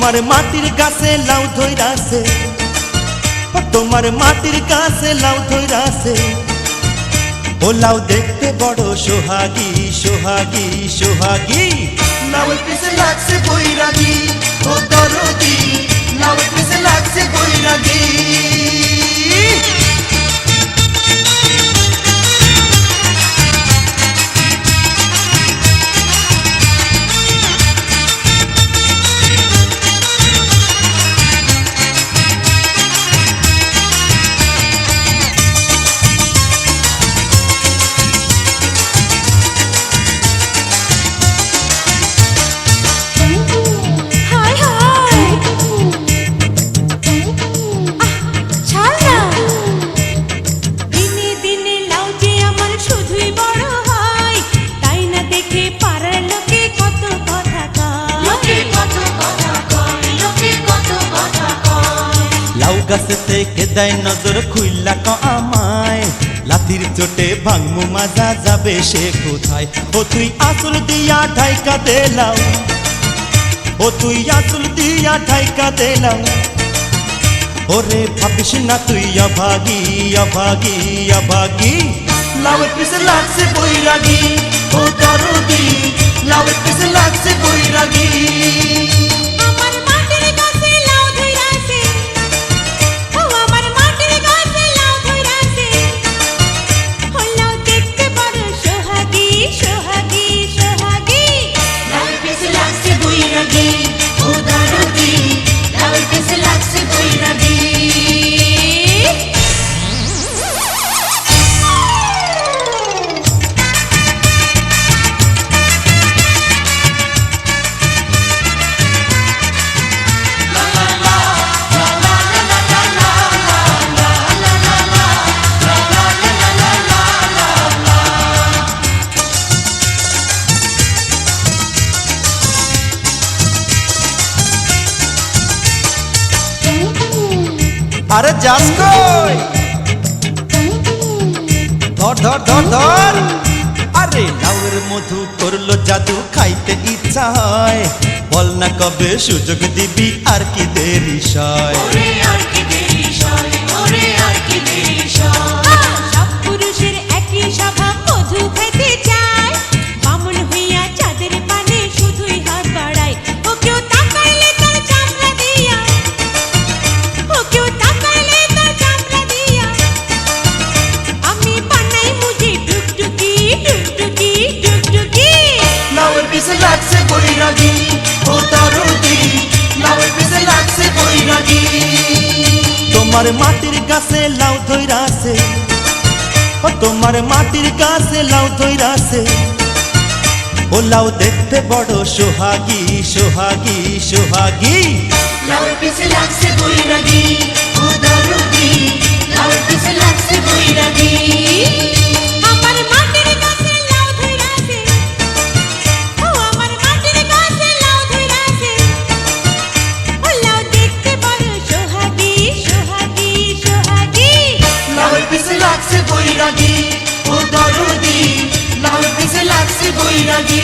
তোমার মাটির গাছে লাউ ধইরাছে, তোমার মাটির গাছে লাউ ধইরাছে। ও লাউ দেখতে বড় সোহাগী সোহাগী সোহাগী। লাউয়ের পিছে লাগছে বৈরাগী, ও দরদি লাউয়ের পিছে লাগছে বৈরাগী। গাছেতে কেদাই নজর খুইলা ক আমায়, লাতির চোটে ভাঙমু মাজা যাবে সে কোথায়। ও তুই আসল দিয়া ঢাইকা দেলাও, ও তুই আসল দিয়া ঢাইকা দেলাও। ওরে ভাবিস না তুই অভাগী অভাগী অভাগী। লাউয়ের পিছে লাগছে বৈরাগী, ও দরদি লাউয়ের পিছে লাগছে বৈরাগী। আরে যাস কই, ধর ধর ধর ধর। আরে লাউয়ের মধু করলো জাদু, খাইতে ইচ্ছা হয়। বল না কবে সুযোগ দিবি, আর কি দেরি সয়। সব পুরুষের একই স্বভাব, মধু খাইতে চায়। বামন হইয়া চাঁদের পানে শুধুই হাত বাড়ায়। ও কেউ তাকাইলে তার চামড়া দিয়া, ও কেউ তাকাইলে তার চামড়া দিয়া। আমি বানাই মুঝে টুকটুকি টুকটুকি টুকটুকি। লাউয়ের পিছে লাগছে বৈরাগী, ও দরদি লাউয়ের পিছে লাগছে বৈরাগী। তোমার মাটির গাছে লাউ ধইরাছে, ও তোমার মাটির গাছে লাউ ধইরাছে। ও লাউ দেখতে বড় সোহাগী সোহাগী সোহাগী। লাউয়ের পিছে লাগছে বৈরাগী, ও দরদি লাউয়ের পিছে লাগছে বৈরাগী। আমার মাটির গাছে লাউ ধইরাছে, ও আমার মাটির গাছে লাউ ধইরাছে। ও লাউ দেখতে বড় সোহাগী সোহাগী সোহাগী। লাউয়ের পিছে লাগছে বৈরাগী, ও দরদি লাউয়ের পিছে লাগছে বৈরাগী।